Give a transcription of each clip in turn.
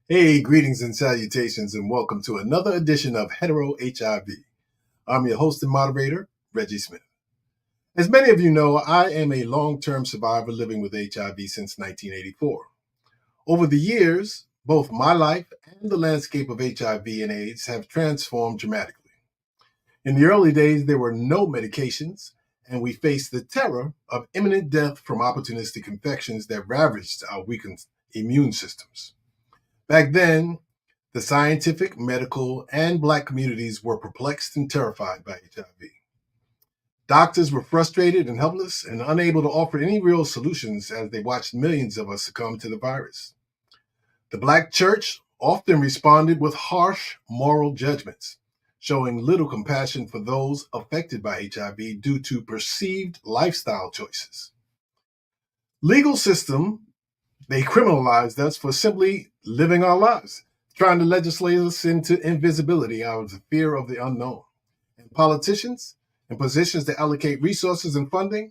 Hey, greetings and salutations, and welcome to another edition of HeteroHIV. I'm your host and moderator, Reggie Smith. As many of you know, I am a long-term survivor living with HIV since 1984. Over the years, both my life and the landscape of HIV and AIDS have transformed dramatically. In the early days, there were no medications, and we faced the terror of imminent death from opportunistic infections that ravaged our weakened immune systems. Back then, the scientific, medical, and Black communities were perplexed and terrified by HIV. Doctors were frustrated and helpless and unable to offer any real solutions as they watched millions of us succumb to the virus. The Black church often responded with harsh moral judgments, showing little compassion for those affected by HIV due to perceived lifestyle choices. Legal system, they criminalized us for simply living our lives, trying to legislate us into invisibility out of the fear of the unknown. And politicians, in positions to allocate resources and funding,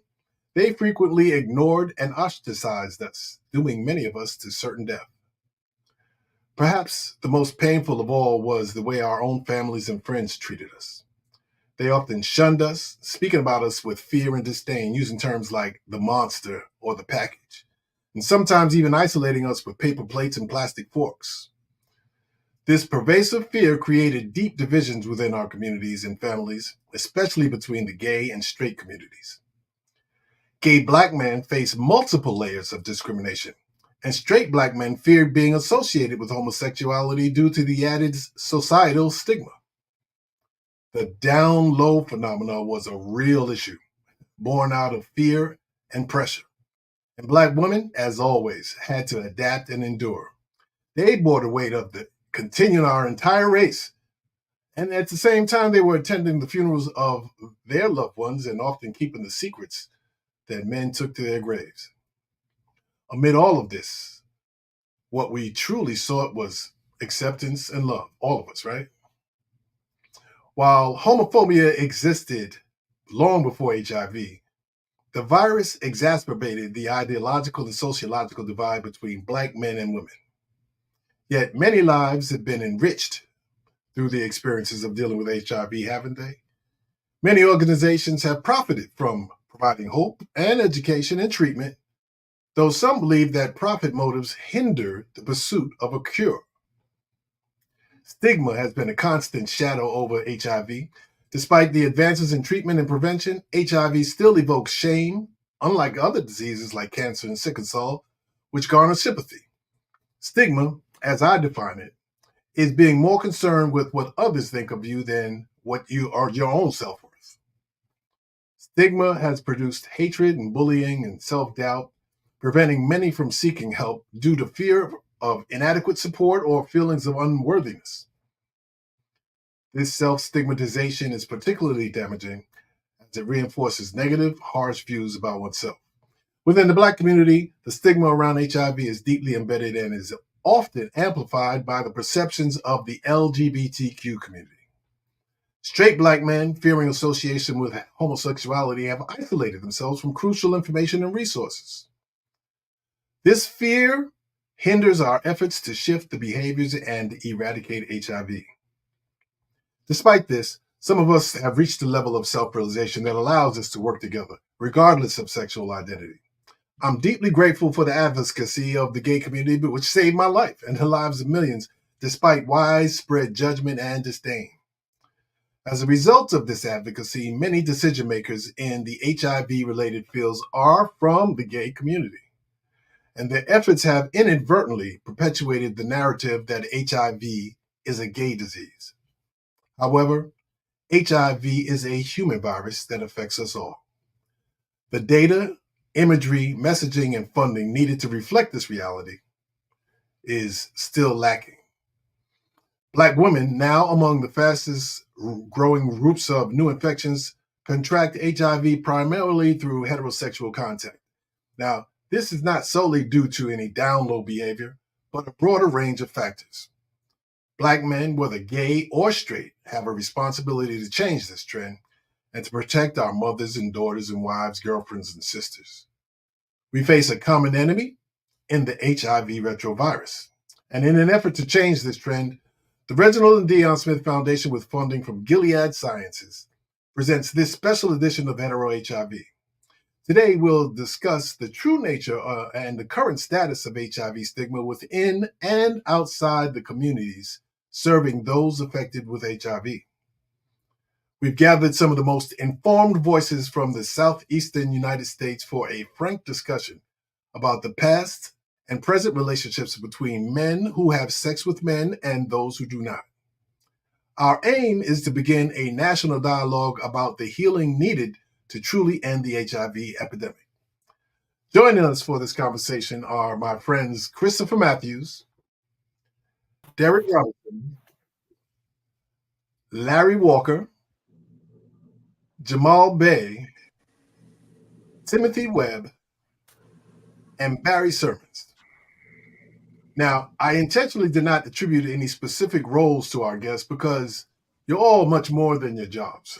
they frequently ignored and ostracized us, dooming many of us to certain death. Perhaps the most painful of all was the way our own families and friends treated us. They often shunned us, speaking about us with fear and disdain, using terms like the monster or the package, and sometimes even isolating us with paper plates and plastic forks. This pervasive fear created deep divisions within our communities and families, especially between the gay and straight communities. Gay Black men face multiple layers of discrimination, and straight Black men feared being associated with homosexuality due to the added societal stigma. The down low phenomenon was a real issue, born out of fear and pressure. And Black women, as always, had to adapt and endure. They bore the weight of the continuing our entire race. And at the same time, they were attending the funerals of their loved ones and often keeping the secrets that men took to their graves. Amid all of this, what we truly sought was acceptance and love, all of us, right? While homophobia existed long before HIV, the virus exacerbated the ideological and sociological divide between Black men and women. Yet many lives have been enriched through the experiences of dealing with HIV, haven't they? Many organizations have profited from providing hope and education and treatment, though some believe that profit motives hinder the pursuit of a cure. Stigma has been a constant shadow over HIV. Despite the advances in treatment and prevention, HIV still evokes shame, unlike other diseases like cancer and sickle cell, which garner sympathy. Stigma, as I define it, is being more concerned with what others think of you than what you are your own self-worth. Stigma has produced hatred and bullying and self-doubt, preventing many from seeking help due to fear of inadequate support or feelings of unworthiness. This self-stigmatization is particularly damaging as it reinforces negative, harsh views about oneself. Within the Black community, the stigma around HIV is deeply embedded and is often amplified by the perceptions of the LGBTQ community. Straight Black men, fearing association with homosexuality, have isolated themselves from crucial information and resources. This fear hinders our efforts to shift the behaviors and eradicate HIV. Despite this, some of us have reached a level of self-realization that allows us to work together, regardless of sexual identity. I'm deeply grateful for the advocacy of the gay community, which saved my life and the lives of millions, despite widespread judgment and disdain. As a result of this advocacy, many decision makers in the HIV-related fields are from the gay community, and their efforts have inadvertently perpetuated the narrative that HIV is a gay disease. However, HIV is a human virus that affects us all. The data, imagery, messaging, and funding needed to reflect this reality is still lacking. Black women, now among the fastest growing groups of new infections, contract HIV primarily through heterosexual contact. Now, this is not solely due to any down low behavior, but a broader range of factors. Black men, whether gay or straight, have a responsibility to change this trend and to protect our mothers and daughters and wives, girlfriends and sisters. We face a common enemy in the HIV retrovirus. And in an effort to change this trend, the Reginald and Dion Smith Foundation, with funding from Gilead Sciences, presents this special edition of HeteroHIV. Today, we'll discuss the true nature and the current status of HIV stigma within and outside the communities serving those affected with HIV. We've gathered some of the most informed voices from the southeastern United States for a frank discussion about the past and present relationships between men who have sex with men and those who do not. Our aim is to begin a national dialogue about the healing needed to truly end the HIV epidemic. Joining us for this conversation are my friends Christopher Matthews, Derek Robinson, Larry Walker, Jamal Bey, Timothy Webb, and Barry Sermons. Now, I intentionally did not attribute any specific roles to our guests because you're all much more than your jobs.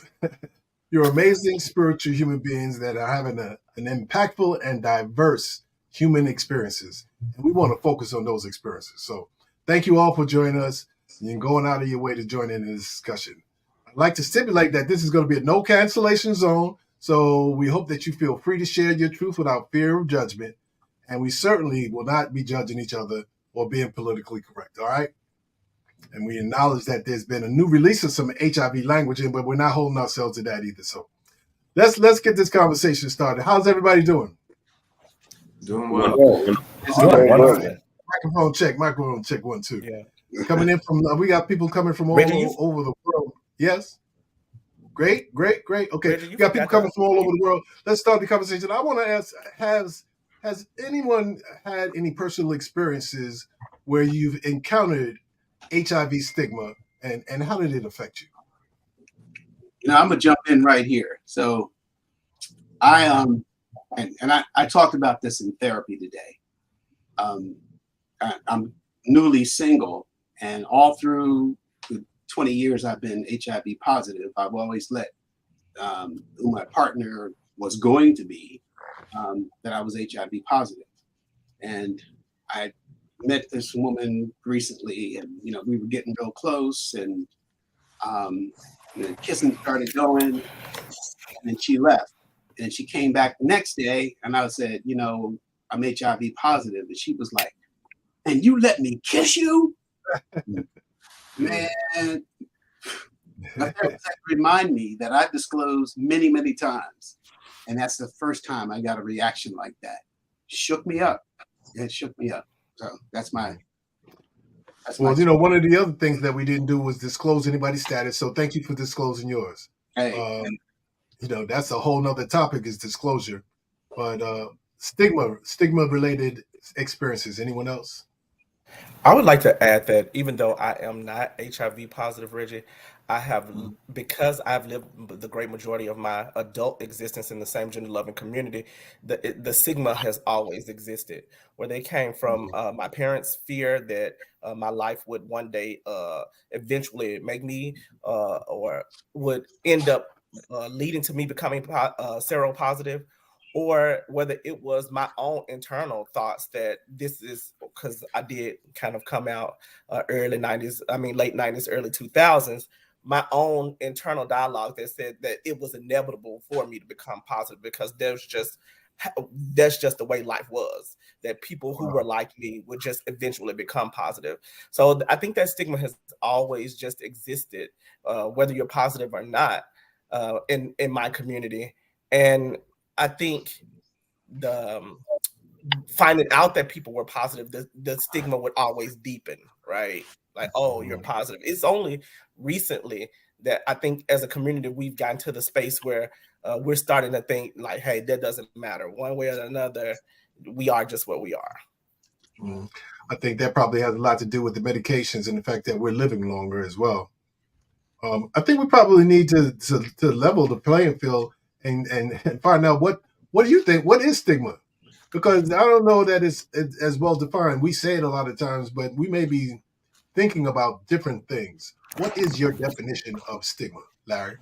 You're amazing spiritual human beings that are having an impactful and diverse human experiences. And we want to focus on those experiences. So thank you all for joining us and going out of your way to join in this discussion. I'd like to stipulate that this is going to be a no cancellation zone. So we hope that you feel free to share your truth without fear of judgment. And we certainly will not be judging each other or being politically correct, all right? And we acknowledge that there's been a new release of some HIV language, but we're not holding ourselves to that either. So let's get this conversation started. How's everybody doing? Doing well. Microphone check 1 2. Yeah. Coming in from we got people coming from all over the world. Yes. Great. Okay. Reggie, we got people coming from all over the world. Let's start the conversation. I want to ask, has anyone had any personal experiences where you've encountered HIV stigma, and how did it affect you? I'm gonna jump in right here. So I talked about this in therapy today. I'm newly single, and all through the 20 years I've been HIV positive, I've always let who my partner was going to be that I was HIV positive. And I met this woman recently, and we were getting real close, and kissing started going, and then she left, and she came back the next day, and I said, I'm HIV positive, and she was like, and you let me kiss you? Man, my therapist remind me that I disclosed many times, and that's the first time I got a reaction like that. Shook me up. It shook me up. So that's my. One of the other things that we didn't do was disclose anybody's status. So thank you for disclosing yours. Hey. That's a whole nother topic, is disclosure. But stigma related experiences. Anyone else? I would like to add that even though I am not HIV positive, Reggie, I have, because I've lived the great majority of my adult existence in the same gender loving community, the stigma has always existed. Where they came from, my parents' fear that my life would one day eventually make me or would end up leading to me becoming seropositive, or whether it was my own internal thoughts that this is because I did kind of come out late 90s, early 2000s, my own internal dialogue that said that it was inevitable for me to become positive because that's just the way life was, that people who were like me would just eventually become positive. So I think that stigma has always just existed, whether you're positive or not, in my community. And I think finding out that people were positive, the stigma would always deepen, right? Like, oh, you're positive. It's only recently that I think as a community, we've gotten to the space where we're starting to think like, hey, that doesn't matter. One way or another, we are just what we are. I think that probably has a lot to do with the medications and the fact that we're living longer as well. I think we probably need to level the playing field and find out what do you think? What is stigma? Because I don't know that it's as well defined. We say it a lot of times, but we may be thinking about different things. What is your definition of stigma, Larry?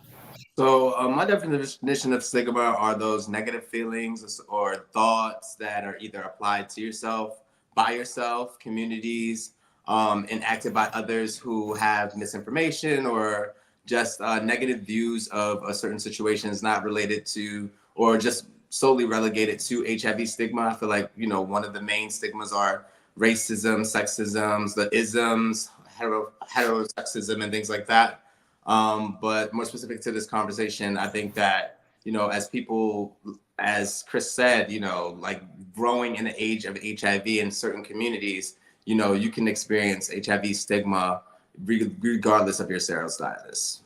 So my definition of stigma are those negative feelings or thoughts that are either applied to yourself, by yourself, communities, enacted by others who have misinformation or just negative views of a certain situation is not related to, or just solely relegated to HIV stigma. I feel like, you know, one of the main stigmas are racism, sexism, the isms, heterosexism, and things like that. But more specific to this conversation, I think that, you know, as people, as Chris said, you know, like growing in the age of HIV in certain communities, you know, you can experience HIV stigma regardless of your serostatus status.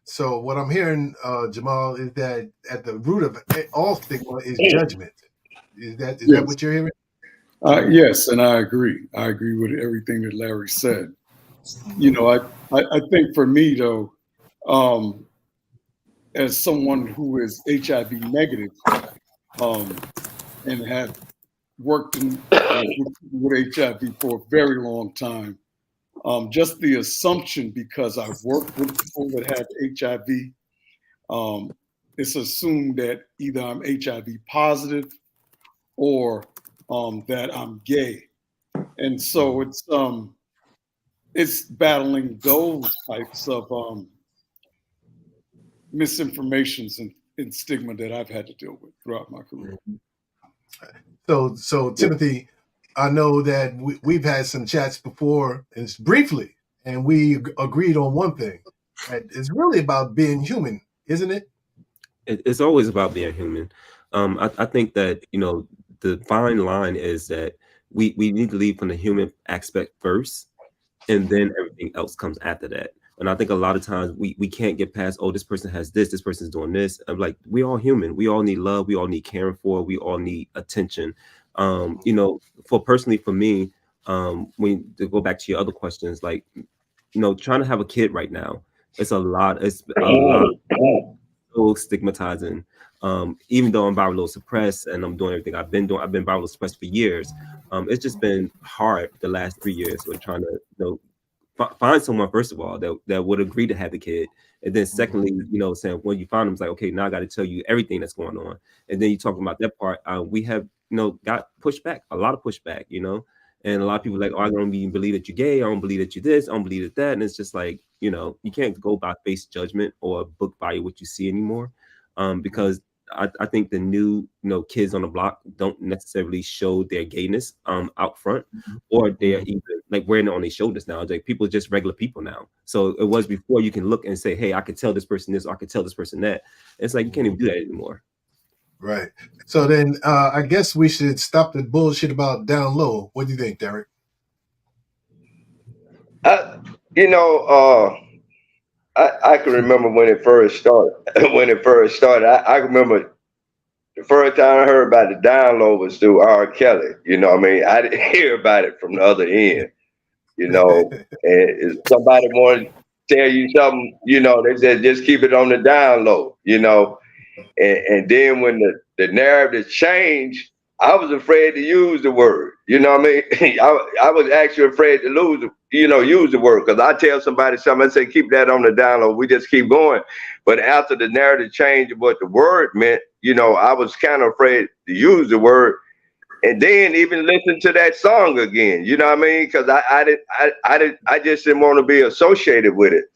So what I'm hearing, Jamal, is that at the root of all stigma is judgment. Is that Yes. what you're hearing? Yes, and I agree. I agree with everything that Larry said. You know, I think for me though, as someone who is HIV negative, and have worked with HIV for a very long time, just the assumption, because I've worked with people that have HIV, it's assumed that either I'm HIV positive or that I'm gay. And so it's battling those types of misinformations and stigma that I've had to deal with throughout my career. So Timothy, I know that we've had some chats before, and briefly, and we agreed on one thing. That it's really about being human, isn't it? It's always about being human. I think that, you know, the fine line is that we need to lead from the human aspect first, and then everything else comes after that. And I think a lot of times we can't get past, oh, this person has this person's doing this. I'm like, we all human. We all need love. We all need caring for. We all need attention. You know, personally for me, when to go back to your other questions, like, you know, trying to have a kid right now, it's a lot. It's a lot. So stigmatizing. Even though I'm viral suppressed and I'm doing everything I've been doing, I've been viral suppressed for years. It's just been hard the last 3 years with trying to, you know, find someone, first of all, that would agree to have the kid, and then secondly, you know, saying when you find them, it's like, okay, now I got to tell you everything that's going on, and then you talking about that part. We have, you know, got pushback, a lot of pushback, you know, and a lot of people like, oh, I don't even believe that you're gay, I don't believe that you're this, I don't believe that, and it's just like, you know, you can't go by face judgment or book by what you see anymore, because I think the new, you know, kids on the block don't necessarily show their gayness out front, or they're even like wearing it on their shoulders now. It's like people are just regular people now. So it was before, you can look and say, hey, I could tell this person this, or I could tell this person that. It's like you can't even do that anymore. Right. So then I guess we should stop the bullshit about down low. What do you think, Derek? You know, I can remember when it first started. I remember the first time I heard about the download was through R. Kelly. You know what I mean? I didn't hear about it from the other end. You know, and if somebody wanted to tell you something, you know, they said just keep it on the download. You know, and then when the narrative changed, I was afraid to use the word. You know what I mean? I was actually afraid to use the word, because I tell somebody something, I say keep that on the download. We just keep going. But after the narrative changed of what the word meant, you know, I was kind of afraid to use the word, and then even listen to that song again. You know what I mean? Because I just didn't want to be associated with it.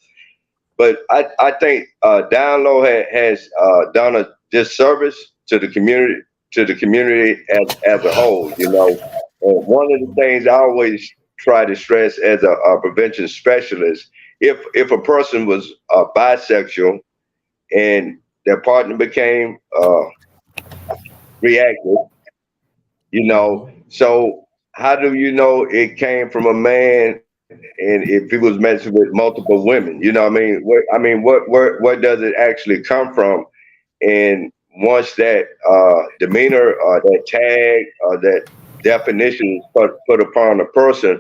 But I think Download has done a disservice to the community, as a whole. You know, and one of the things I always try to stress as a prevention specialist, if a person was bisexual and their partner became reactive, you know, so how do you know it came from a man? And if he was messing with multiple women, you know what I mean? Where does it actually come from? And once that demeanor or that tag or that definition is put upon a person,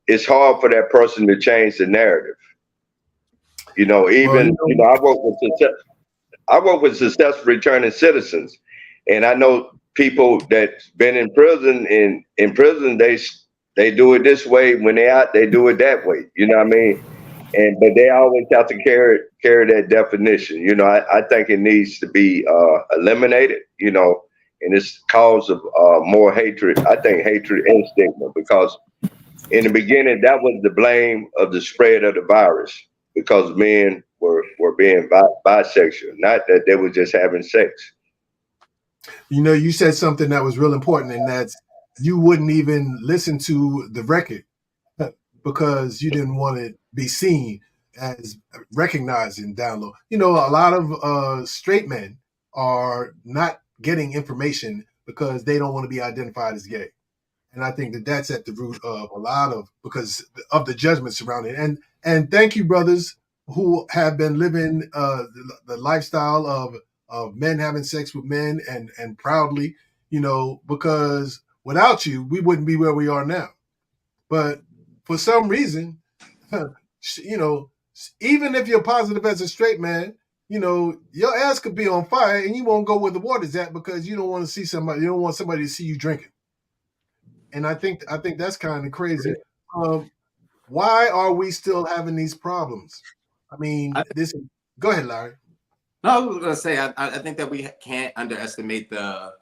it's hard for that person to change the narrative. You know, even, you know, I work with successful returning citizens, and I know people that's been in prison, and in prison they do it this way. When they out, they do it that way. You know what I mean? But they always have to carry that definition. You know, I think it needs to be eliminated. You know, and it's cause of more hatred. I think hatred and stigma, because In the beginning, that was the blame of the spread of the virus because men were being bisexual, not that they were just having sex. You know, you said something that was real important, and that's you wouldn't even listen to the record because you didn't want to be seen as recognized in download. You know, a lot of straight men are not getting information because they don't want to be identified as gay. And I think that that's at the root of a lot of, because of the judgment surrounding it. And thank you, brothers, who have been living the lifestyle of men having sex with men and proudly, you know, because without you, we wouldn't be where we are now. But for some reason, you know, even if you're positive as a straight man, you know, your ass could be on fire and you won't go where the water's at because you don't want to see somebody, you don't want somebody to see you drinking. And I think that's kind of crazy. Why are we still having these problems? I mean, go ahead, Larry. No, I was gonna say I think that we can't underestimate the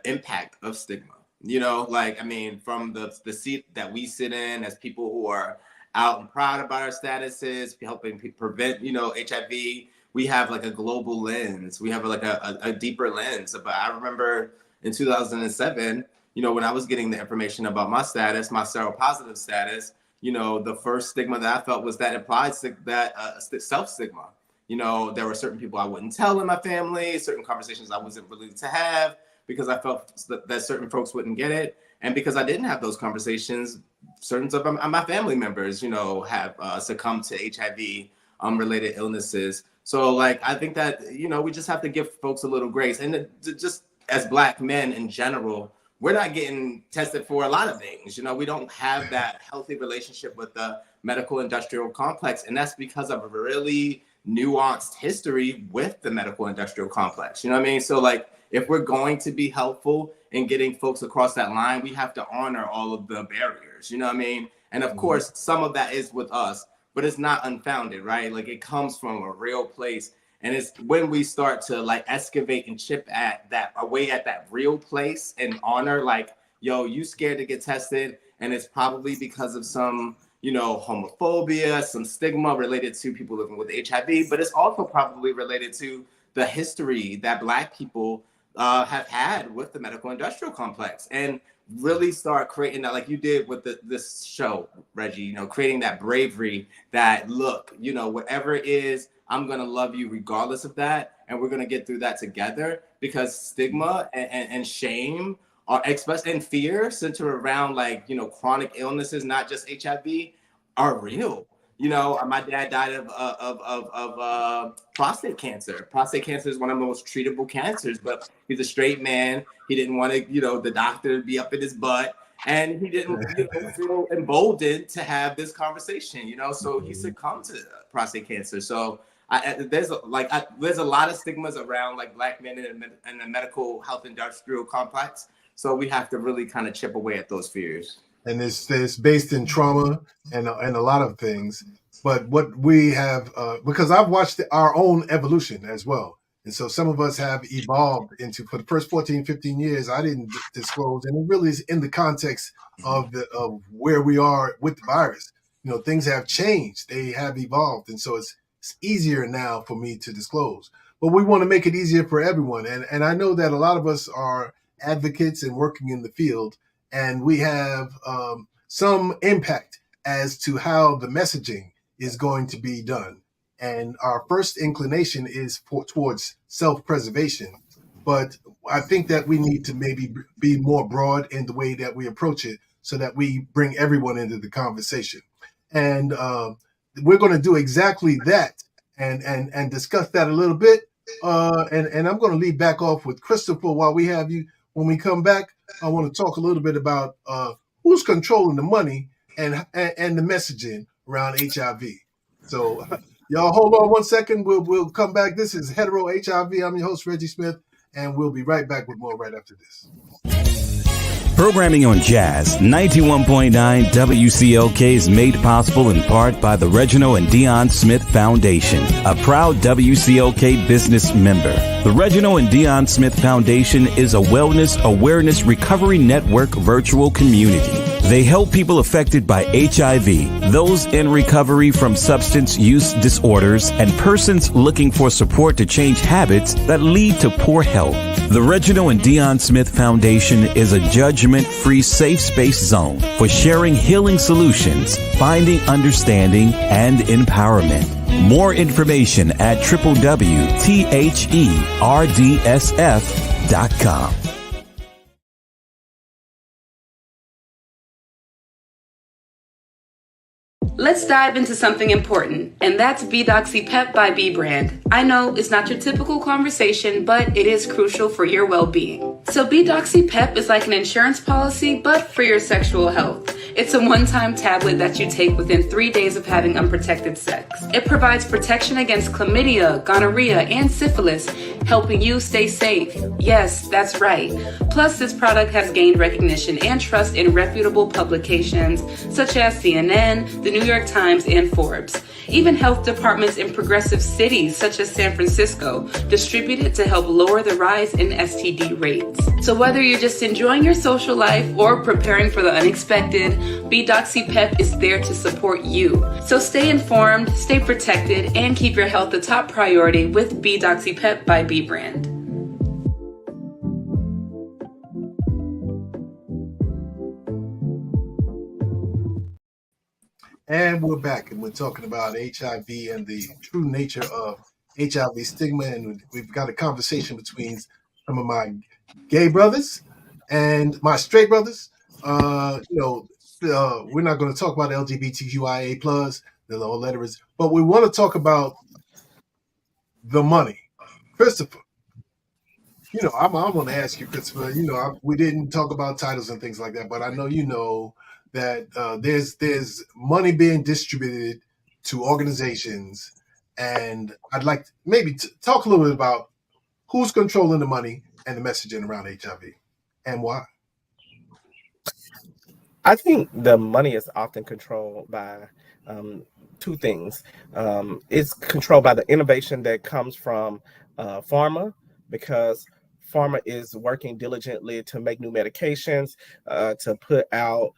impact of stigma. You know, like, I mean, from the seat that we sit in as people who are out and proud about our statuses, helping prevent, you know, HIV, we have like a global lens. We have like a deeper lens. But I remember in 2007, you know, when I was getting the information about my status, my seropositive status, you know, the first stigma that I felt was that implied self-stigma. You know, there were certain people I wouldn't tell in my family, certain conversations I wasn't willing to have because I felt that certain folks wouldn't get it. And because I didn't have those conversations, certain of my family members, you know, have succumbed to HIV related illnesses. So like, I think that, you know, we just have to give folks a little grace. And just as Black men in general, we're not getting tested for a lot of things. You know, we don't have that healthy relationship with the medical industrial complex. And that's because of a really nuanced history with the medical industrial complex. You know what I mean? So like, if we're going to be helpful in getting folks across that line, we have to honor all of the barriers. You know what I mean? And of course, some of that is with us, but it's not unfounded, right? Like, it comes from a real place. And it's when we start to like excavate and chip at that, away at that real place and honor, like, yo, you scared to get tested. And it's probably because of some, you know, homophobia, some stigma related to people living with HIV, but it's also probably related to the history that Black people have had with the medical industrial complex, and really start creating that, like you did with this show, Reggie, you know, creating that bravery that, look, you know, whatever it is, I'm going to love you regardless of that. And we're going to get through that together, because stigma and shame are expressed, and fear centered around, like, you know, chronic illnesses, not just HIV, are real. You know, my dad died of prostate cancer. Prostate cancer is one of the most treatable cancers, but he's a straight man. He didn't want to, you know, the doctor to be up in his butt, and he didn't, you know, feel emboldened to have this conversation, you know, so he succumbed to prostate cancer. So there's a lot of stigmas around, like, Black men in the medical health industrial complex. So we have to really kind of chip away at those fears. And it's based in trauma and a lot of things. But what we have, because I've watched our own evolution as well. And so some of us have evolved into, for the first 14, 15 years, I didn't disclose. And it really is in the context of where we are with the virus. You know, things have changed. They have evolved. And so it's easier now for me to disclose. But we want to make it easier for everyone. And I know that a lot of us are advocates and working in the field, and we have some impact as to how the messaging is going to be done. And our first inclination is towards self-preservation. But I think that we need to maybe be more broad in the way that we approach it, so that we bring everyone into the conversation. And we're going to do exactly that and discuss that a little bit. And I'm going to lead back off with Christopher while we have you. When we come back, I want to talk a little bit about who's controlling the money and the messaging around HIV. So y'all hold on one second. We'll come back. This is Hetero HIV. I'm your host, Reggie Smith, and we'll be right back with more right after this. Programming on Jazz 91.9 WCLK is made possible in part by the Reginald and Dion Smith Foundation, a proud WCLK business member. The Reginald and Dion Smith Foundation is a wellness awareness recovery network virtual community. They help people affected by HIV, those in recovery from substance use disorders, and persons looking for support to change habits that lead to poor health. The Reginald and Dion Smith Foundation is a judgment-free safe space zone for sharing healing solutions, finding understanding, and empowerment. More information at www.theherdsf.com. Let's dive into something important, and that's PrEP by B Brand. I know it's not your typical conversation, but it is crucial for your well-being. So PrEP is like an insurance policy, but for your sexual health. It's a one-time tablet that you take within 3 days of having unprotected sex. It provides protection against chlamydia, gonorrhea, and syphilis, helping you stay safe. Yes, that's right. Plus, this product has gained recognition and trust in reputable publications such as CNN, the New York Times, and Forbes. Even health departments in progressive cities such as San Francisco distribute it to help lower the rise in STD rates. So whether you're just enjoying your social life or preparing for the unexpected, PrEP is there to support you. So stay informed, stay protected, and keep your health the top priority with PrEP by B Brand. And we're back, and we're talking about HIV and the true nature of HIV stigma. And we've got a conversation between some of my gay brothers and my straight brothers. We're not going to talk about LGBTQIA+, the whole letters, but we want to talk about the money. Christopher, I'm going to ask you, Christopher, we didn't talk about titles and things like that, but I know you know that there's money being distributed to organizations, and I'd like to maybe talk a little bit about who's controlling the money and the messaging around HIV and why. I think the money is often controlled by two things. It's controlled by the innovation that comes from pharma, because pharma is working diligently to make new medications, to put out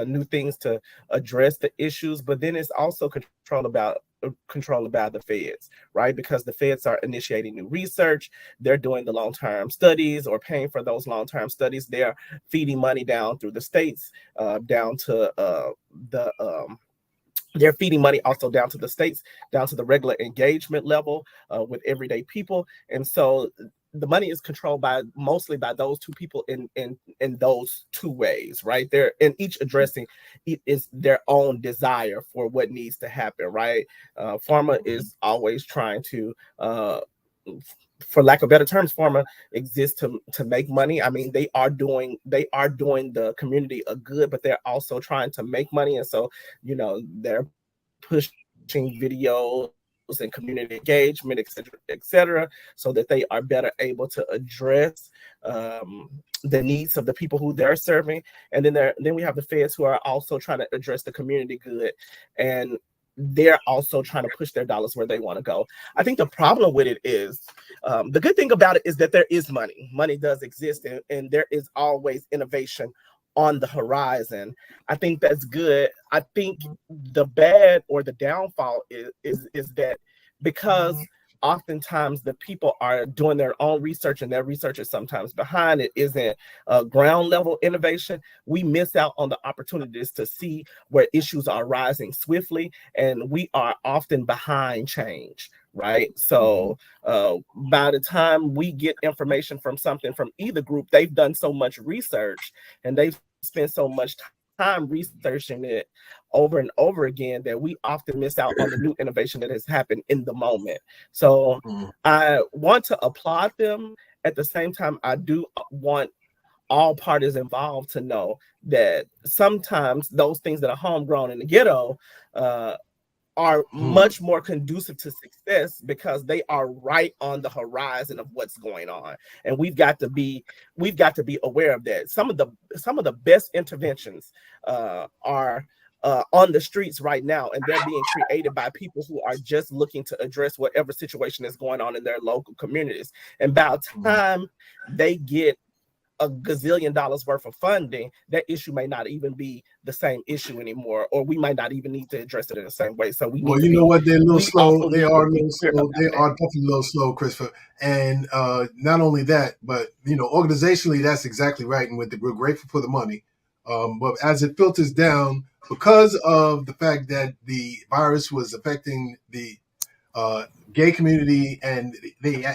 new things to address the issues, but then it's also controlled about the feds, right? Because the feds are initiating new research, they're doing the long-term studies or paying for those long-term studies, they're feeding money down through the states, they're feeding money also down to the states, down to the regular engagement level with everyday people. And so the money is controlled mostly by those two people in those two ways, right? They're in each addressing it is their own desire for what needs to happen, right? Pharma is always trying to, for lack of better terms, pharma exists to make money. I mean, they are doing the community a good, but they're also trying to make money, and so they're pushing videos and community engagement, et cetera, so that they are better able to address the needs of the people who they're serving. And then we have the feds who are also trying to address the community good, and they're also trying to push their dollars where they want to go. I think the problem with it is, the good thing about it is that there is money. Money does exist, and there is always innovation on the horizon. I think that's good. I think the bad or the downfall is that because oftentimes the people are doing their own research and their research is sometimes behind, it isn't ground level innovation, we miss out on the opportunities to see where issues are rising swiftly, and we are often behind change, right? So by the time we get information from something from either group, they've done so much research and they've spent so much time researching it over and over again that we often miss out on the new innovation that has happened in the moment. So I want to applaud them. At the same time, I do want all parties involved to know that sometimes those things that are homegrown in the ghetto are much more conducive to success because they are right on the horizon of what's going on, and we've got to be aware of that. Some of the best interventions are on the streets right now, and they're being created by people who are just looking to address whatever situation is going on in their local communities. And by the time they get a gazillion dollars worth of funding, that issue may not even be the same issue anymore, or we might not even need to address it in the same way. So we need you know what? They're a little slow. They are a little slow. slow. They are definitely a little slow, Christopher. And not only that, but organizationally, that's exactly right. And we're grateful for the money. But as it filters down, because of the fact that the virus was affecting the gay community, and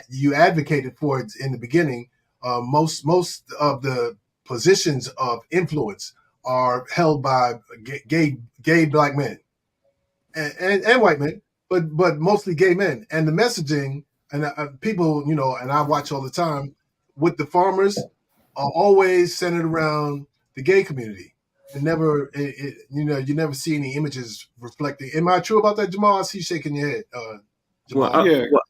you advocated for it in the beginning, most of the positions of influence are held by gay black men and white men, but mostly gay men. And the messaging and people, and I watch all the time with the farmers are always centered around the gay community. And never, you never see any images reflecting. Am I true about that, Jamal? I see you shaking your head. Jamal. Well,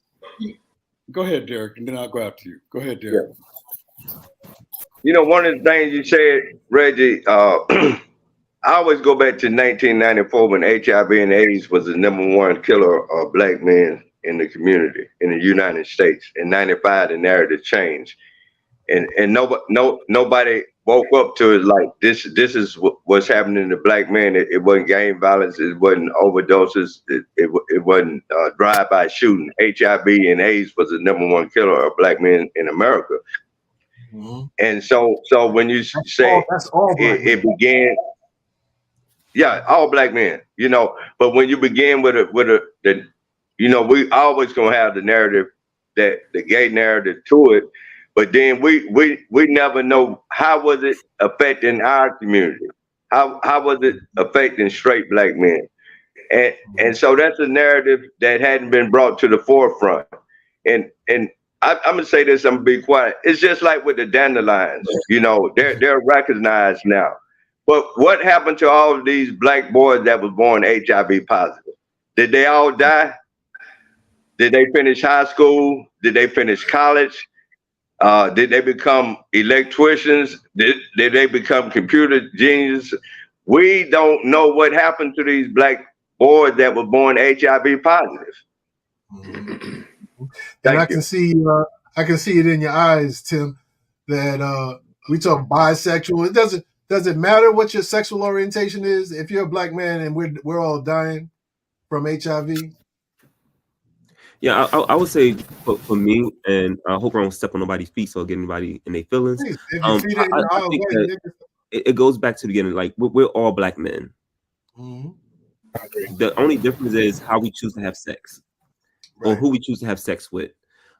go ahead, Derek, and then I'll go after you. Go ahead, Derek. Yeah. One of the things you said, Reggie, I always go back to 1994 when HIV and AIDS was the #1 killer of black men in the community in the United States. In 95, the narrative changed. And nobody woke up to it like this is what's happening to black men. It wasn't gang violence, it wasn't overdoses, it wasn't drive-by shooting. HIV and AIDS was the #1 killer of black men in America. Mm-hmm. And so when you say it began, yeah, all black men, but when you begin with we always gonna have the narrative, that the gay narrative to it. But then we never know how was it affecting our community. How was it affecting straight black men? And so that's a narrative that hadn't been brought to the forefront. And I'm gonna say this, I'm gonna be quiet. It's just like with the dandelions, they're recognized now. But what happened to all of these black boys that was born HIV positive? Did they all die? Did they finish high school? Did they finish college? Did they become electricians? Did they become computer geniuses? We don't know what happened to these black boys that were born HIV positive. Mm-hmm. And I can see it in your eyes, Tim, that we talk bisexual. It doesn't matter what your sexual orientation is. If you're a black man and we're all dying from HIV. Yeah, I would say for me, and I hope I don't step on nobody's feet, so get anybody in their feelings. I think that it goes back to the beginning. Like we're all black men. Mm-hmm. The only difference is how we choose to have sex, right, or who we choose to have sex with.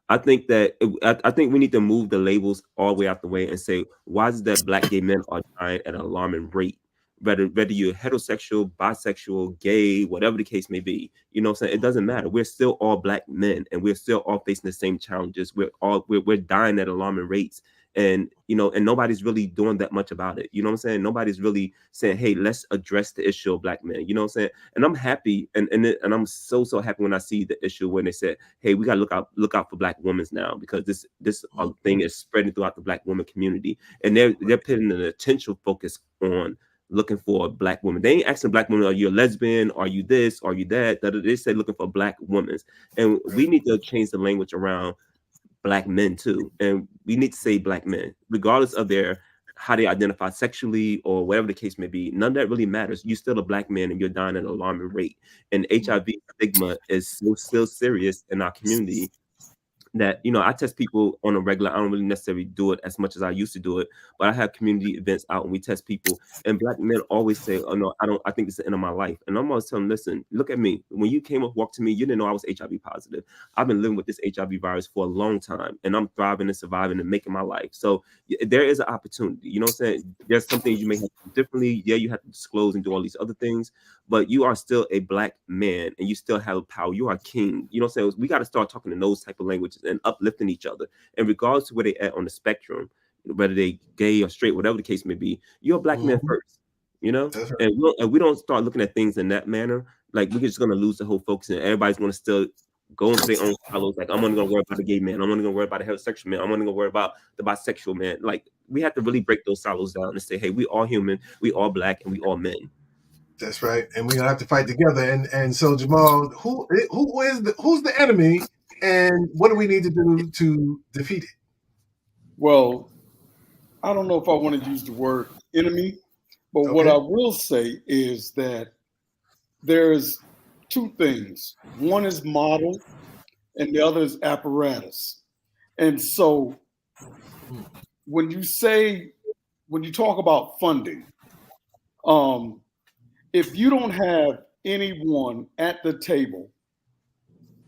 I think that I think we need to move the labels all the way out the way and say, why is it that black gay men are dying at an alarming rate? Whether you're heterosexual, bisexual, gay, whatever the case may be, what I'm saying? It doesn't matter. We're still all black men, and we're still all facing the same challenges. We're dying at alarming rates, and and nobody's really doing that much about it. You know what I'm saying? Nobody's really saying, hey, let's address the issue of black men. You know what I'm saying? And I'm happy, and I'm so happy when I see the issue when they said, hey, we gotta look out for black women now, because this thing is spreading throughout the black woman community, and they're putting an attention focus on looking for black women. They ain't asking black women, are you a lesbian? Are you this? Are you that? They say looking for black women. And we need to change the language around black men too. And we need to say black men, regardless of how they identify sexually or whatever the case may be. None of that really matters. You're still a black man and you're dying at an alarming rate. And HIV stigma is still serious in our community. That I test people on a regular. I don't really necessarily do it as much as I used to do it, but I have community events out and we test people. And black men always say, "Oh no, I think it's the end of my life." And I'm always telling them, "Listen, look at me. When you came up, walked to me, you didn't know I was HIV positive. I've been living with this HIV virus for a long time, and I'm thriving and surviving and making my life. So there is an opportunity. You know what I'm saying? There's some things you may have to do differently. Yeah, you have to disclose and do all these other things, but you are still a black man and you still have power. You are king. You know what I'm saying? We got to start talking in those type of languages and uplifting each other. And regardless of where they at on the spectrum, whether they gay or straight, whatever the case may be, you're a black man first, right. And we don't start looking at things in that manner. Like we're just going to lose the whole focus and everybody's going to still go into their own silos. Like I'm only going to worry about the gay man. I'm only going to worry about the heterosexual man. I'm only going to worry about the bisexual man. Like we have to really break those silos down and say, hey, we all human, we all black, and we all men. That's right. And we're going to have to fight together. And so Jamal, who's the enemy? And what do we need to do to defeat it? Well, I don't know if I want to use the word enemy, but Okay. what I will say is that there's two things. One is model and the other is apparatus. And so when you talk about funding, if you don't have anyone at the table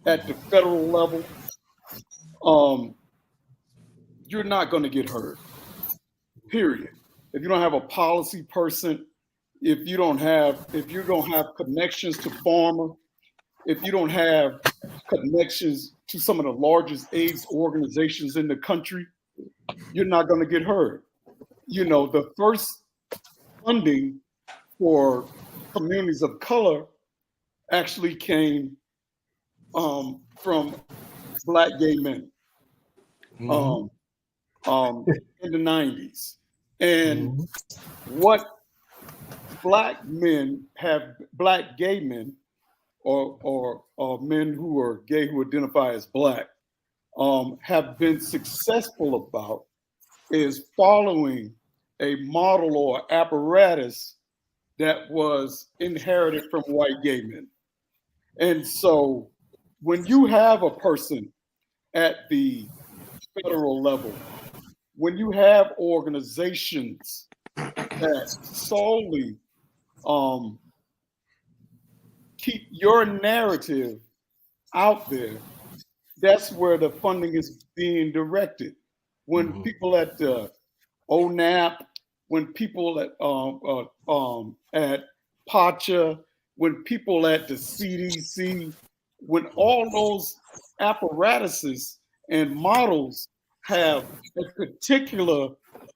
at the federal level, you're not going to get heard, period. If you don't have a policy person, if you don't have connections to pharma, if you don't have connections to some of the largest AIDS organizations in the country, you're not going to get heard. You know, the first funding for communities of color actually came from Black gay men in the 90s. And what Black gay men or men who are gay who identify as Black have been successful about is following a model or apparatus that was inherited from white gay men. And so when you have a person at the federal level, when you have organizations that solely keep your narrative out there, that's where the funding is being directed. When people at ONAP, when people at PACHA, when people at the CDC, when all those apparatuses and models have a particular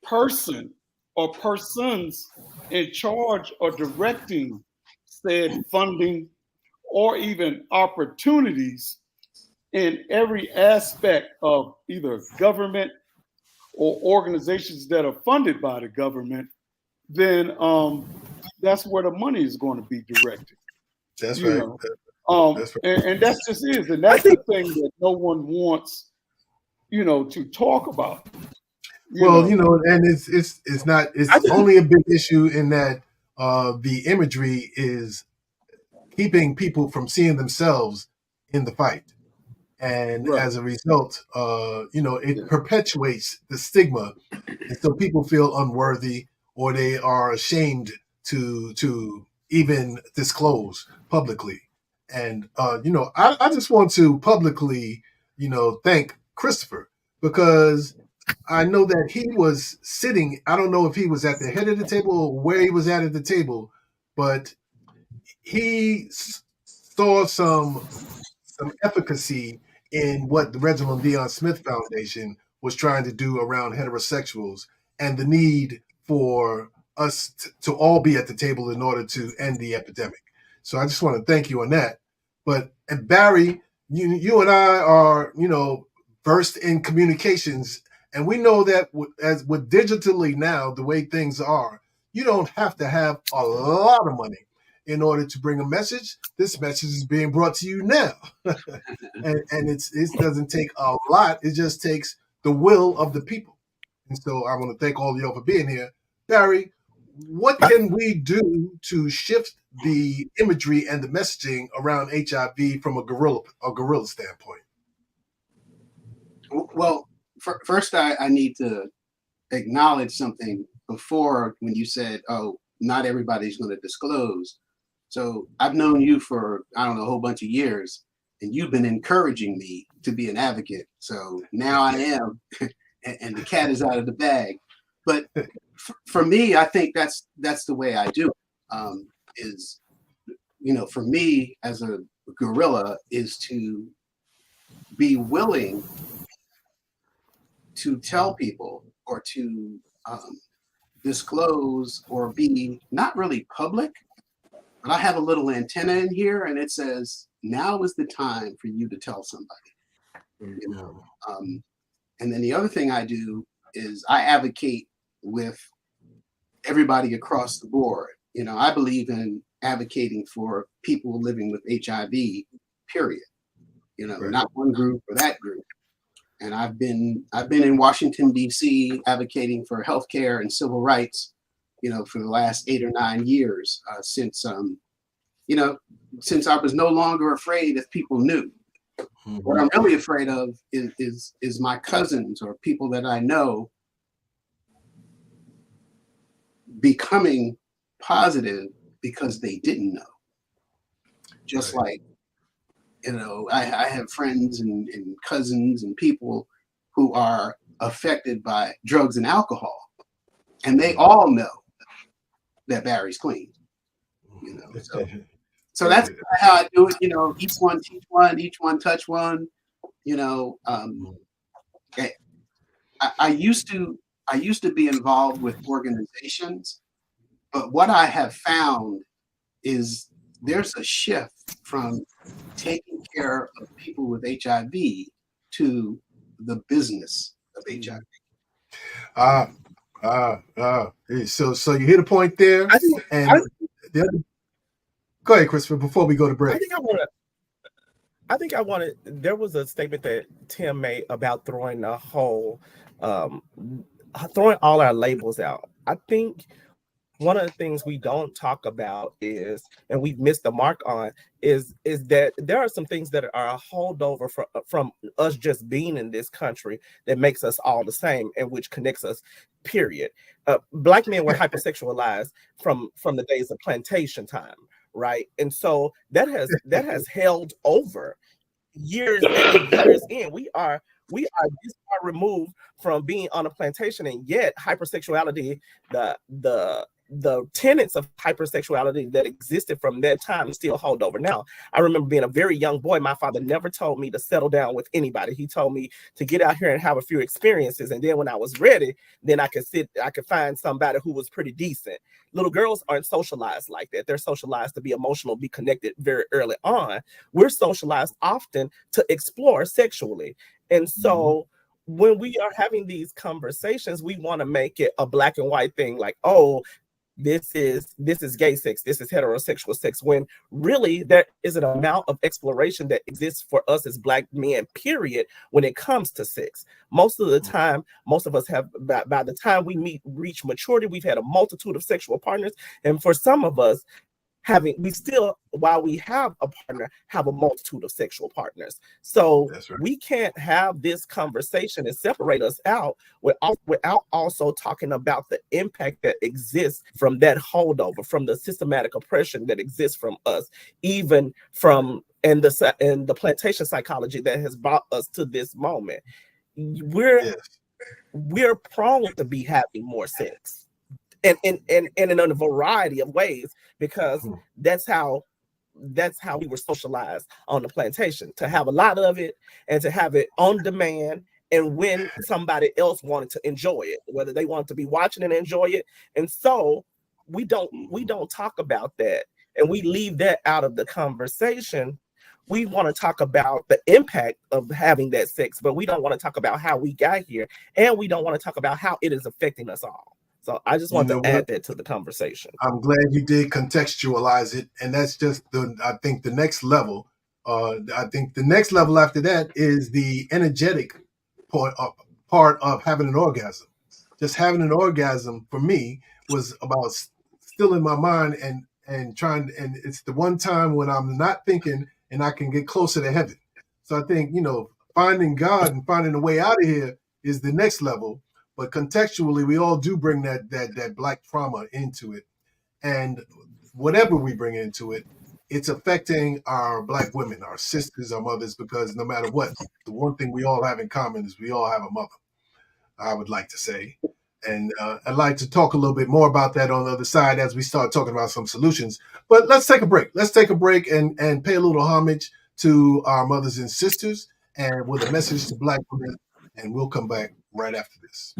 person or persons in charge or directing said funding or even opportunities in every aspect of either government or organizations that are funded by the government, then that's where the money is going to be directed. That's right. That's right. And that's just is, and that's the thing that no one wants, to talk about. And it's only a big issue in that the imagery is keeping people from seeing themselves in the fight. And as a result, it perpetuates the stigma. And so people feel unworthy or they are ashamed to even disclose publicly. And, I just want to publicly, thank Christopher, because I know that he was sitting, I don't know if he was at the head of the table or where he was at the table, but he saw some efficacy in what the Reginald Dion Smith Foundation was trying to do around heterosexuals and the need for us to all be at the table in order to end the epidemic. So I just want to thank you on that. And Barry, you and I are, versed in communications, and we know that with digitally now, the way things are, you don't have to have a lot of money in order to bring a message. This message is being brought to you now. and it doesn't take a lot. It just takes the will of the people. And so I want to thank all of y'all for being here. Barry, what can we do to shift the imagery and the messaging around HIV from a guerrilla standpoint? Well, first I need to acknowledge something before when you said, oh, not everybody's going to disclose. So I've known you for, I don't know, a whole bunch of years, and you've been encouraging me to be an advocate. So now I am, and the cat is out of the bag. But for me, I think that's the way I do it. For me as a guerrilla is to be willing to tell people or to disclose or be not really public, but I have a little antenna in here and it says, now is the time for you to tell somebody. And then the other thing I do is I advocate with everybody across the board. I believe in advocating for people living with HIV, period. Not one group or that group. and I've been in Washington, D.C. advocating for healthcare and civil rights, for the last 8 or 9 years, since I was no longer afraid if people knew. Mm-hmm. What I'm really afraid of is my cousins or people that I know becoming positive because they didn't know. Just right. Like, I have friends and cousins and people who are affected by drugs and alcohol, and they all know that Barry's clean. So that's how I do it. Each one teach one, each one touch one. I used to be involved with organizations, but what I have found is there's a shift from taking care of people with HIV to the business of HIV. So you hit a point there. Go ahead, Christopher, before we go to break. There was a statement that Tim made about throwing all our labels out. I think one of the things we don't talk about is, and we've missed the mark on, is that there are some things that are a holdover from us just being in this country that makes us all the same and which connects us, period. Black men were hypersexualized from the days of plantation time, right? And so that has held over years and years in. We are this far removed from being on a plantation, and yet hypersexuality, the tenets of hypersexuality that existed from that time still hold over now. I remember being a very young boy. My father never told me to settle down with anybody. He told me to get out here and have a few experiences, and then when I was ready, then I could find somebody who was pretty decent. Little girls aren't socialized like that. They're socialized to be emotional, be connected very early on. We're socialized often to explore sexually. And so when we are having these conversations, we want to make it a black and white thing, like, oh, this is gay sex, this is heterosexual sex, when really there is an amount of exploration that exists for us as Black men, period, when it comes to sex. Most of the time, most of us have, by the time we reach maturity, we've had a multitude of sexual partners. And for some of us, we still, while we have a partner, have a multitude of sexual partners. So right. We can't have this conversation and separate us out without also talking about the impact that exists from that holdover, from the systematic oppression that exists from us, even from and the plantation psychology that has brought us to this moment. We're prone to be having more sex. And in a variety of ways, because that's how we were socialized on the plantation, to have a lot of it and to have it on demand, and when somebody else wanted to enjoy it, whether they wanted to be watching and enjoy it. And so we don't talk about that, and we leave that out of the conversation. We want to talk about the impact of having that sex, but we don't want to talk about how we got here, and we don't want to talk about how it is affecting us all. So I just want to add that to the conversation. I'm glad you did contextualize it. And that's just I think the next level. I think the next level after that is the energetic part of having an orgasm. Just having an orgasm for me was about still in my mind and trying, and it's the one time when I'm not thinking and I can get closer to heaven. So I think, finding God and finding a way out of here is the next level. But contextually, we all do bring that Black trauma into it. And whatever we bring into it, it's affecting our Black women, our sisters, our mothers, because no matter what, the one thing we all have in common is we all have a mother, I would like to say. And I'd like to talk a little bit more about that on the other side as we start talking about some solutions. But let's take a break. Let's take a break and pay a little homage to our mothers and sisters, and with a message to Black women. And we'll come back right after this.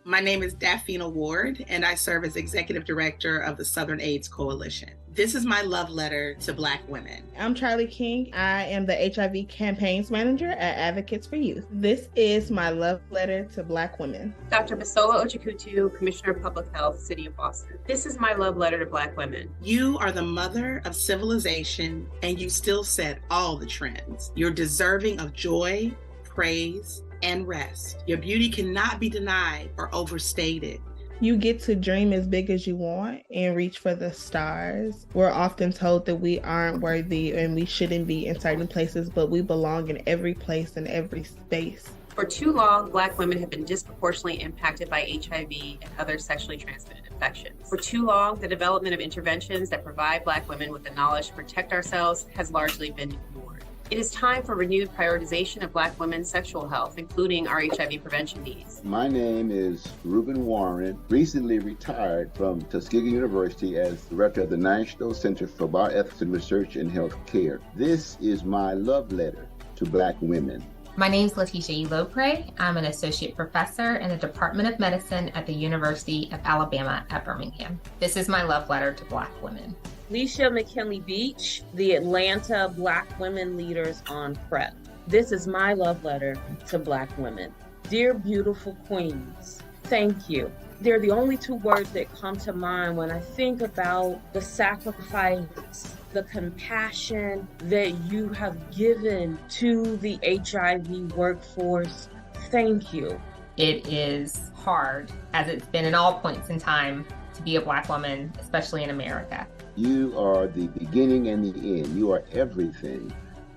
My name is Daphina Ward, and I serve as Executive Director of the Southern AIDS Coalition. This is my love letter to Black women. I'm Charlie King. I am the HIV campaigns manager at Advocates for Youth. This is my love letter to Black women. Dr. Basola Ochikutu, Commissioner of Public Health, City of Boston. This is my love letter to Black women. You are the mother of civilization, and you still set all the trends. You're deserving of joy, praise, and rest. Your beauty cannot be denied or overstated. You get to dream as big as you want and reach for the stars. We're often told that we aren't worthy and we shouldn't be in certain places, but we belong in every place and every space. For too long, Black women have been disproportionately impacted by HIV and other sexually transmitted infections. For too long, the development of interventions that provide Black women with the knowledge to protect ourselves has largely been ignored. It is time for renewed prioritization of Black women's sexual health, including our HIV prevention needs. My name is Reuben Warren, recently retired from Tuskegee University as Director of the National Center for Bioethics and Research in Healthcare. This is my love letter to Black women. My name is Letitia Lopre. I'm an associate professor in the Department of Medicine at the University of Alabama at Birmingham. This is my love letter to Black women. Leisha McKinley Beach, the Atlanta Black Women Leaders on PrEP. This is my love letter to Black women. Dear beautiful queens, thank you. They're the only two words that come to mind when I think about the sacrifice, the compassion that you have given to the HIV workforce. Thank you. It is hard, as it's been in all points in time, to be a Black woman, especially in America. You are the beginning and the end. You are everything.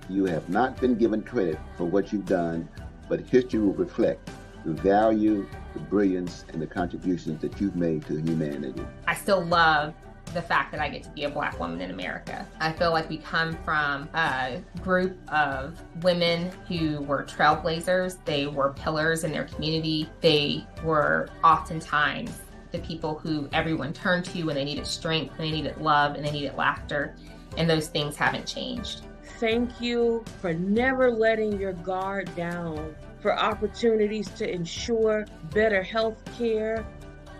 You have not been given credit for what you've done, but history will reflect the value, the brilliance, and the contributions that you've made to humanity. I still love the fact that I get to be a Black woman in America. I feel like we come from a group of women who were trailblazers. They were pillars in their community. They were oftentimes the people who everyone turned to when they needed strength, when they needed love, and they needed laughter, and those things haven't changed. Thank you for never letting your guard down, for opportunities to ensure better health care,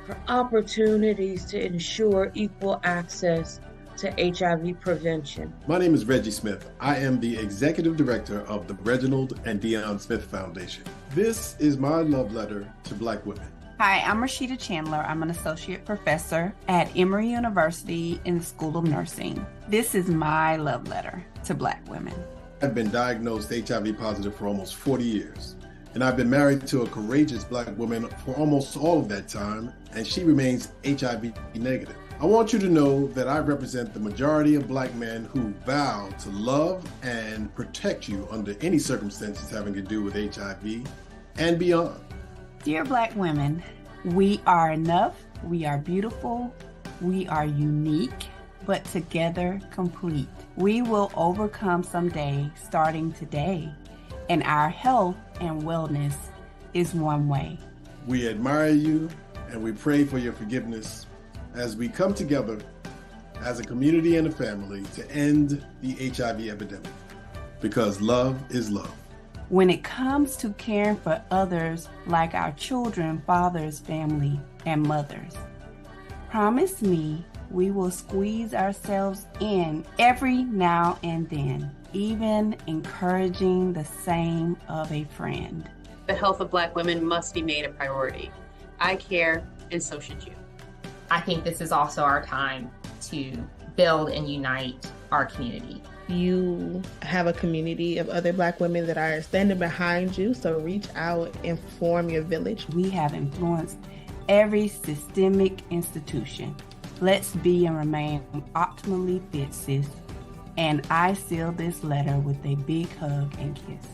for opportunities to ensure equal access to HIV prevention. My name is Reggie Smith. I am the Executive Director of the Reginald and Dion Smith Foundation. This is my love letter to Black women. Hi, I'm Rashida Chandler. I'm an associate professor at Emory University in the School of Nursing. This is my love letter to Black women. I've been diagnosed HIV positive for almost 40 years, and I've been married to a courageous Black woman for almost all of that time, and she remains HIV negative. I want you to know that I represent the majority of Black men who vow to love and protect you under any circumstances having to do with HIV and beyond. Dear Black women, we are enough, we are beautiful, we are unique, but together complete. We will overcome someday, starting today, and our health and wellness is one way. We admire you and we pray for your forgiveness as we come together as a community and a family to end the HIV epidemic, because love is love. When it comes to caring for others like our children, fathers, family, and mothers, promise me we will squeeze ourselves in every now and then, even encouraging the same of a friend. The health of Black women must be made a priority. I care, and so should you. I think this is also our time to build and unite our community. You have a community of other Black women that are standing behind you, so reach out and form your village. We have influenced every systemic institution. Let's be and remain optimally fit, sis. And I seal this letter with a big hug and kiss.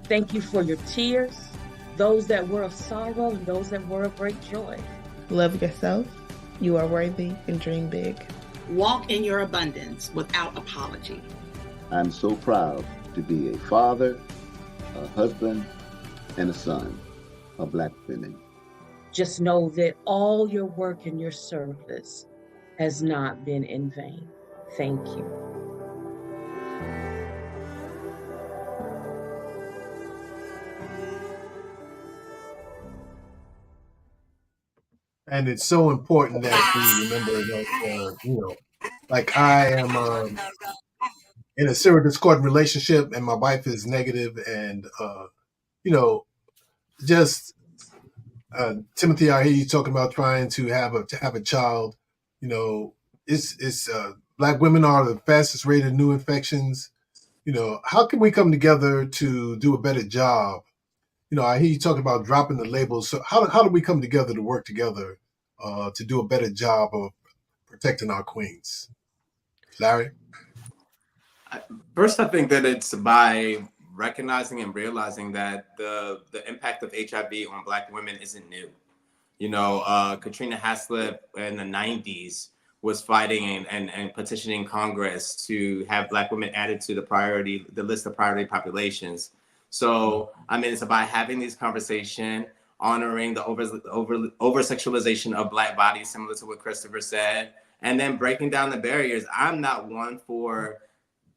Thank you for your tears, those that were of sorrow and those that were of great joy. Love yourself. You are worthy, and dream big. Walk in your abundance without apology. I'm so proud to be a father, a husband, and a son of Black women. Just know that all your work and your service has not been in vain. Thank you. And it's so important that we remember that, Like I am in a serial discordant relationship, and my wife is negative, and you know, just Timothy, I hear you talking about trying to have a child. You know, it's Black women are the fastest rate of new infections. You know, how can we come together to do a better job? You know, I hear you talking about dropping the labels. So how do we come together to work together to do a better job of protecting our queens? Larry? First, I think that it's by recognizing and realizing that the impact of HIV on Black women isn't new. You know, Katrina Haslip in the 90s was fighting and petitioning Congress to have Black women added to the list of priority populations. So, I mean, it's about having these conversations, honoring the over sexualization of Black bodies, similar to what Christopher said, and then breaking down the barriers. I'm not one for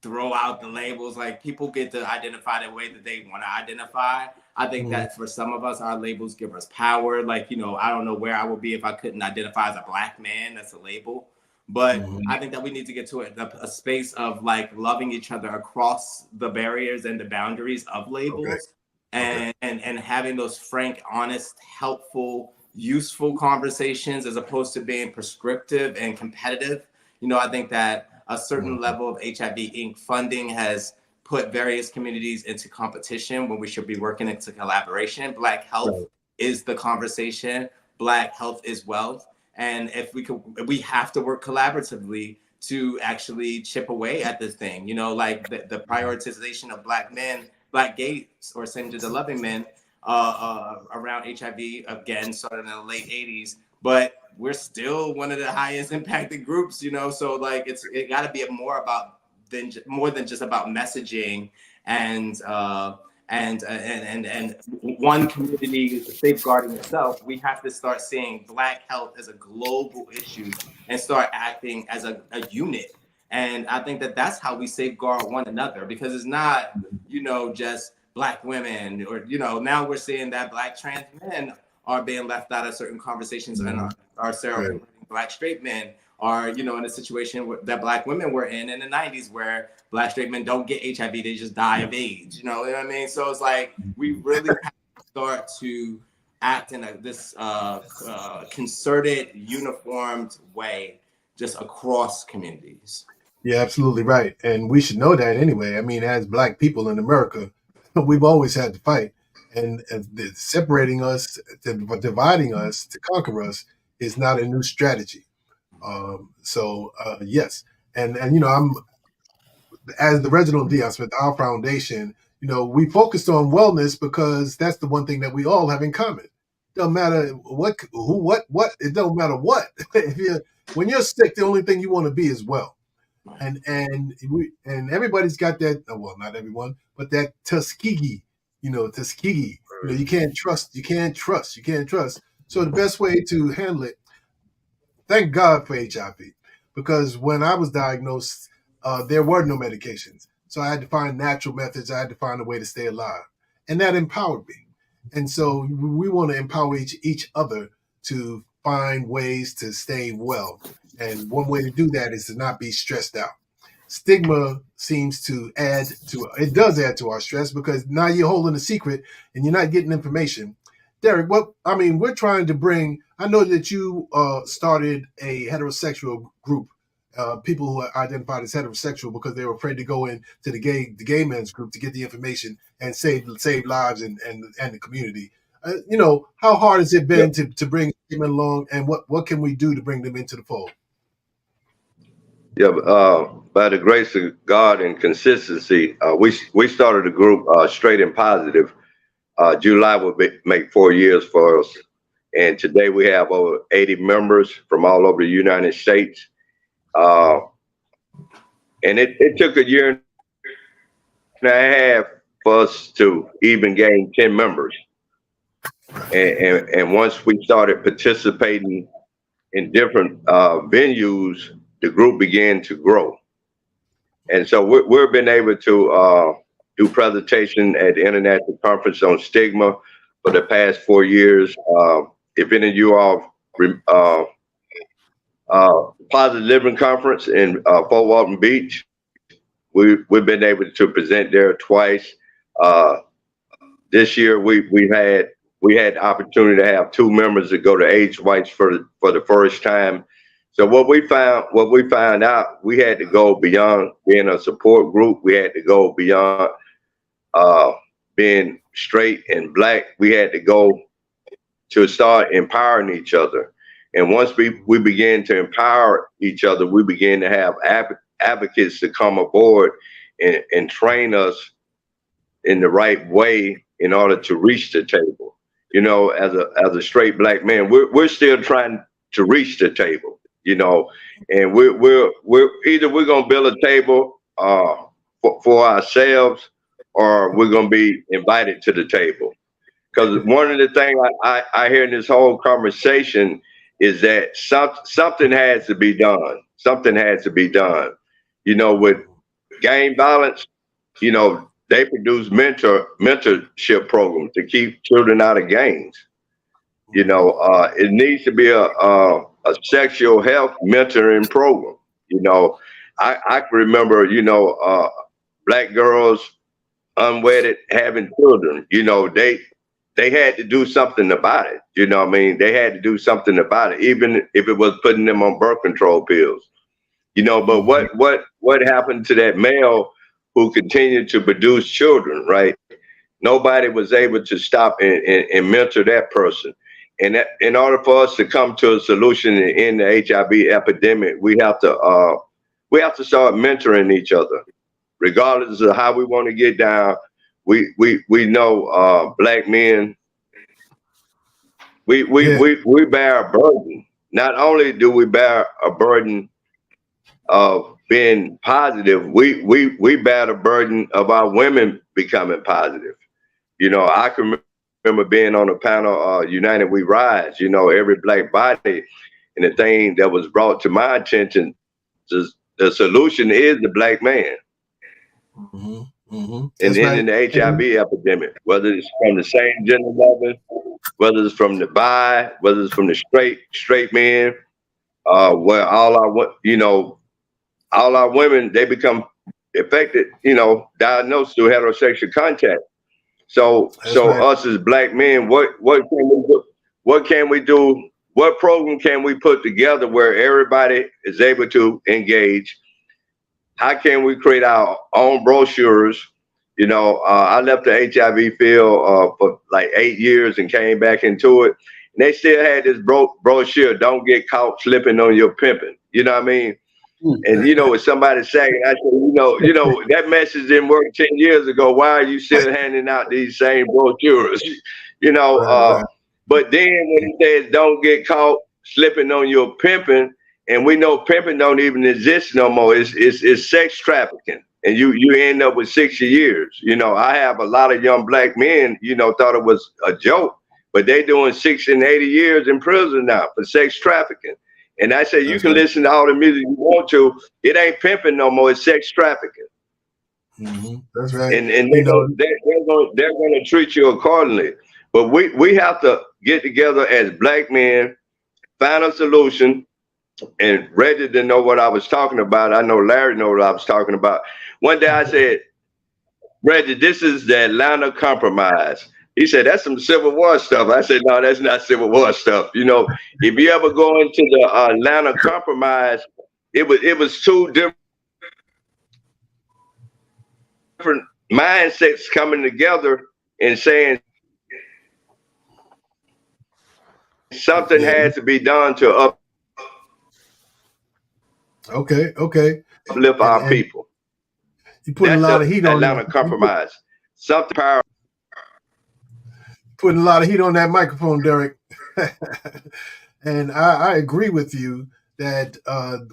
throw out the labels. Like, people get to identify the way that they want to identify. I think that for some of us, our labels give us power. Like, you know, I don't know where I would be if I couldn't identify as a Black man. That's a label. But I think that we need to get to a space of like loving each other across the barriers and the boundaries of labels, and having those frank, honest, helpful, useful conversations as opposed to being prescriptive and competitive. You know, I think that a certain level of HIV Inc. funding has put various communities into competition when we should be working into collaboration. Black health is the conversation. Black health is wealth. And if we have to work collaboratively to actually chip away at this thing. You know, like the prioritization of Black men, Black gays or same-gender loving men around HIV, again, started in the late 80s. But we're still one of the highest impacted groups, you know? So like, it gotta be more than just about messaging and one community safeguarding itself. We have to start seeing Black health as a global issue and start acting as a unit. And I think that that's how we safeguard one another, because it's not, you know, just Black women, or, you know, now we're seeing that Black trans men are being left out of certain conversations and are celebrating Black straight men are, you know, in a situation that Black women were in the 90s, where Black straight men don't get HIV, they just die of AIDS. You know what I mean? So it's like, we really have to start to act in this concerted, uniformed way, just across communities. Yeah, absolutely right. And we should know that anyway. I mean, as Black people in America, we've always had to fight. And separating us, dividing us to conquer us is not a new strategy. Yes. And you know, I'm, as the Reginald Dion Smith, our foundation, you know, we focused on wellness because that's the one thing that we all have in common. Doesn't matter what, who, what. It don't matter what. When you're sick, the only thing you want to be is well. And everybody's got that. Well, not everyone, but that Tuskegee. You know, Tuskegee. You know, you can't trust. So the best way to handle it. Thank God for HIV, because when I was diagnosed, there were no medications. So I had to find natural methods. I had to find a way to stay alive. And that empowered me. And so we want to empower each other to find ways to stay well. And one way to do that is to not be stressed out. Stigma seems to add to our stress, because now you're holding a secret and you're not getting information. Derek, we're trying to bring, I know that you started a heterosexual group, people who are identified as heterosexual because they were afraid to go into the gay men's group to get the information and save lives and the community. You know, how hard has it been to bring women along, and what can we do to bring them into the fold? Yeah, by the grace of God and consistency, we started a group, Straight and Positive. July will make 4 years for us. And today we have over 80 members from all over the United States. And it took a year and a half for us to even gain 10 members. And once we started participating in different venues, the group began to grow. And so we've been able to do presentation at the International Conference on Stigma for the past 4 years. If any of you all Positive Living Conference in Fort Walton Beach. We've been able to present there twice. This year we had the opportunity to have 2 members that go to AIDS Whites for the first time. So what we found out, we had to go beyond being a support group. We had to go beyond being straight and black. We had to go to start empowering each other. And once we began to empower each other, we began to have advocates to come aboard and train us in the right way in order to reach the table. You know, as a straight black man, we're still trying to reach the table, you know, and we're either we're gonna build a table for ourselves, or we're gonna be invited to the table. Because one of the things I hear in this whole conversation is that something has to be done. Something has to be done. You know, with gang violence, you know, they produce mentorship programs to keep children out of gangs. You know, it needs to be a sexual health mentoring program. You know, I can remember, you know, black girls unwedded having children. You know, they had to do something about it. You know what I mean? They had to do something about it, even if it was putting them on birth control pills. You know, but what happened to that male who continued to produce children, right? Nobody was able to stop and mentor that person. And that, in order for us to come to a solution in the HIV epidemic, we have to start mentoring each other, regardless of how we want to get down. We know black men, we bear a burden. Not only do we bear a burden of being positive, we bear the burden of our women becoming positive. You know, I can remember being on a panel, United We Rise, you know, every black body, and the thing that was brought to my attention, the solution is the black man. Mm-hmm. Mm-hmm. And then in the HIV epidemic, whether it's from the same gender loving, whether it's from the bi, whether it's from the straight men, where all our women, they become affected, you know, diagnosed through heterosexual contact. So us as black men, what can we do? What can we do? What program can we put together where everybody is able to engage? How can we create our own brochures? You know, I left the HIV field for like 8 years and came back into it. And they still had this brochure, "Don't get caught slipping on your pimping." You know what I mean? And, you know, with somebody saying, I said, you know, that message didn't work 10 years ago. Why are you still handing out these same brochures? You know, but then when it says don't get caught slipping on your pimping, and we know pimping don't even exist no more. It's sex trafficking. And you end up with 60 years. You know, I have a lot of young black men, you know, thought it was a joke, but they doing 60 and 80 years in prison now for sex trafficking. And I say, you can listen to all the music you want to. It ain't pimping no more. It's sex trafficking. Mm-hmm. That's right. And they're going to treat you accordingly. But we have to get together as black men, find a solution. And Reggie didn't know what I was talking about. I know Larry knows what I was talking about. One day I said, Reggie, this is the Atlanta Compromise. He said, that's some Civil War stuff. I said, no, that's not Civil War stuff. You know, if you ever go into the Atlanta Compromise, it was two different mindsets coming together and saying something has to be done to uplift our people. You put a lot of heat on Atlanta Compromise. Something power. Putting a lot of heat on that microphone, Derek. And I agree with you that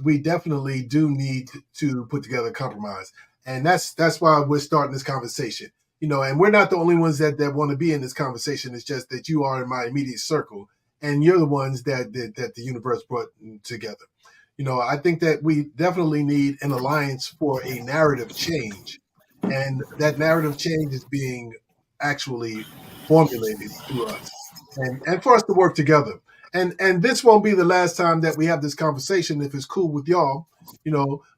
we definitely do need to put together a compromise. And that's why we're starting this conversation. You know, and we're not the only ones that want to be in this conversation. It's just that you are in my immediate circle, and you're the ones that the universe brought together. You know, I think that we definitely need an alliance for a narrative change. And that narrative change is being actually formulated through us, and for us to work together. And this won't be the last time that we have this conversation, if it's cool with y'all,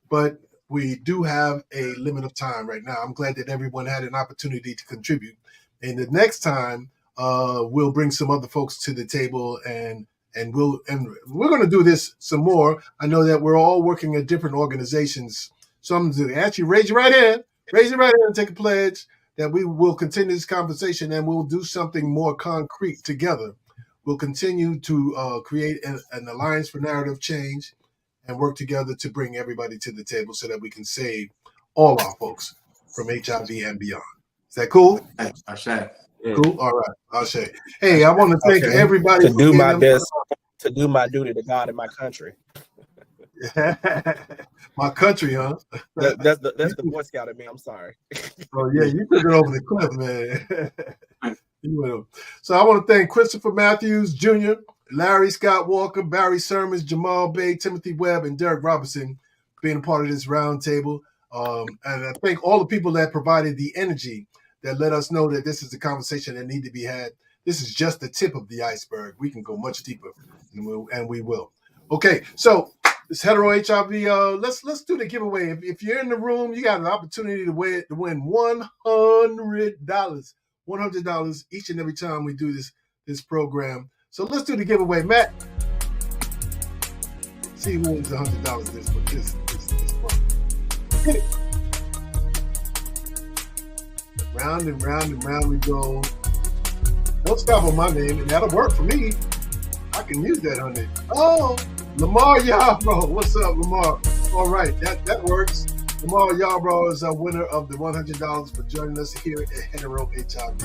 but we do have a limit of time right now. I'm glad that everyone had an opportunity to contribute. And the next time, we'll bring some other folks to the table, and we're going to do this some more. I know that we're all working at different organizations. So I'm going to ask you, raise your right hand and take a pledge that we will continue this conversation, and we'll do something more concrete together. We'll continue to create an alliance for narrative change and work together to bring everybody to the table so that we can save all our folks from HIV and beyond. Is that cool? Ashe. Cool. All right. Ashe. Hey, I want to thank everybody to do my best, to do my duty to God and my country. My country, huh? That's the Boy Scout in me. I'm sorry. Oh yeah, you took it over the cliff, man. You will. So I want to thank Christopher Matthews Jr., Larry Scott Walker, Barry Sermons, Jamal Bay, Timothy Webb, and Derek Robinson for being a part of this roundtable. And I thank all the people that provided the energy that let us know that this is a conversation that need to be had. This is just the tip of the iceberg. We can go much deeper, and we will. Okay, so this HeteroHIV, let's do the giveaway. If you're in the room, you got an opportunity to win $100. $100 each and every time we do this program. So let's do the giveaway, Matt. See who wins $100 this month. Hit it. Round and round and round we go. Don't stop on my name, and that'll work for me. I can use that on it. Oh, Lamar Yarbrough. What's up, Lamar? All right, that works. Lamar Yarbrough is our winner of the $100 for joining us here at HeteroHIV.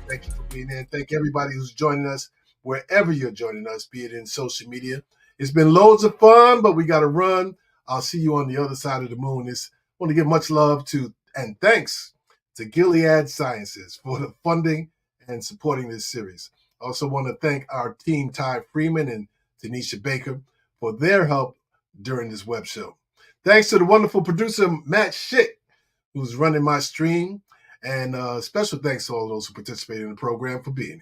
Thank you for being here. Thank everybody who's joining us wherever you're joining us, be it in social media. It's been loads of fun, but we got to run. I'll see you on the other side of the moon. I want to give much love to and thanks to Gilead Sciences for the funding and supporting this series. I also want to thank our team, Ty Freeman and Tanisha Baker, for their help during this web show. Thanks to the wonderful producer, Matt Schick, who's running my stream. And special thanks to all those who participated in the program for being here.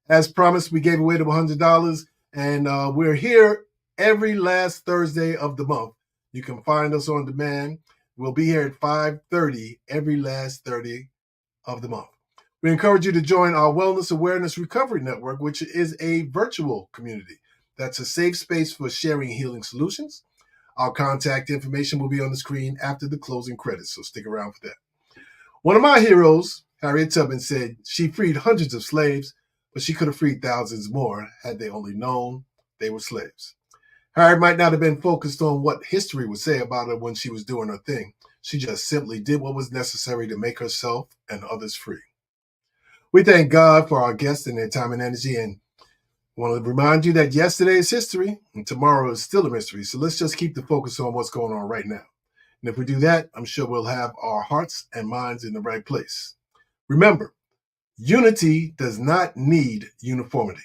As promised, we gave away the $100, and we're here every last Thursday of the month. You can find us on demand. We'll be here at 5:30 every last Thursday of the month. We encourage you to join our Wellness Awareness Recovery Network, which is a virtual community that's a safe space for sharing healing solutions. Our contact information will be on the screen after the closing credits, so stick around for that. One of my heroes, Harriet Tubman, said she freed hundreds of slaves, but she could have freed thousands more had they only known they were slaves. Harriet might not have been focused on what history would say about her when she was doing her thing. She just simply did what was necessary to make herself and others free. We thank God for our guests and their time and energy, and want to remind you that yesterday is history and tomorrow is still a mystery. So let's just keep the focus on what's going on right now. And if we do that, I'm sure we'll have our hearts and minds in the right place. Remember, unity does not need uniformity.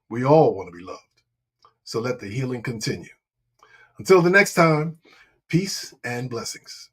We all want to be loved. So let the healing continue. Until the next time, peace and blessings.